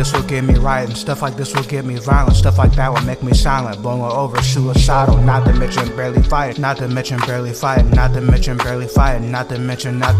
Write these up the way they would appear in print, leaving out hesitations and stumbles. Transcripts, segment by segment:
this will get me right, and stuff like this will get me violent. Stuff like that will make me silent, blowing over suicidal. Not to mention barely fighting, not to mention barely fighting, not to mention barely fighting, not to mention not.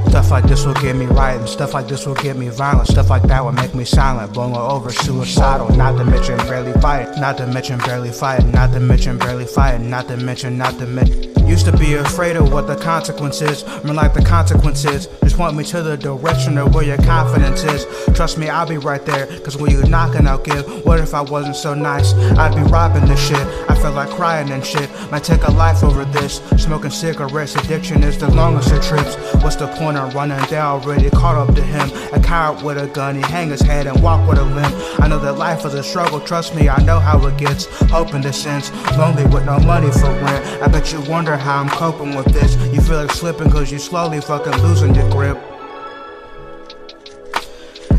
Stuff like this will get me right, and stuff like this will get me violent. Stuff like that will make me silent, blowing over suicidal. Not to mention barely fighting, not to mention barely fighting, not to mention barely fighting, not to mention, not to mention. Used to be afraid of what the consequences, like the consequences just point me to the direction of where your confidence is. Trust me, I'll be right there, cause when you knocking, I'll give. What if I wasn't so nice? I'd be robbing this shit. I feel like crying and shit. Might take a life over this. Smoking cigarettes, addiction is the longest of trips. What's the point of running? They already caught up to him. A coward with a gun, he hang his head and walk with a limp. I know that life is a struggle, trust me, I know how it gets. Hoping this ends, lonely with no money for rent. I bet you wonder how I'm coping with this. You feel like slipping cause you slowly fucking losing your grip.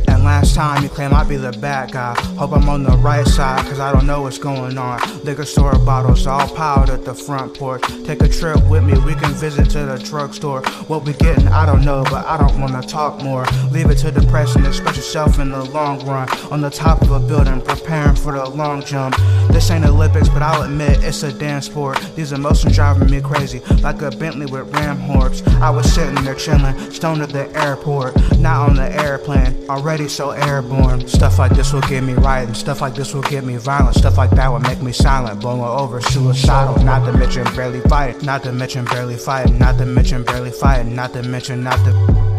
And last time you claim I'd be the bad guy. Hope I'm on the right side cause I don't know what's going on. Liquor store bottles all piled at the front porch. Take a trip with me, we can visit to the drugstore. What we getting, I don't know, but I don't wanna talk more. Leave it to depression, express yourself in the long run. On the top of a building, preparing for the long jump. This ain't Olympics, but I'll admit it's a damn sport. These emotions driving me crazy, like a Bentley with ram horns. I was sitting there chilling, stoned at the airport, not on the airplane, already so airborne. Stuff like this will get me right, and stuff like this will get me violent. Stuff like that will make me silent, blowing over suicidal. Not to mention barely fighting, not to mention barely fighting, not to mention barely fighting, not to mention not to.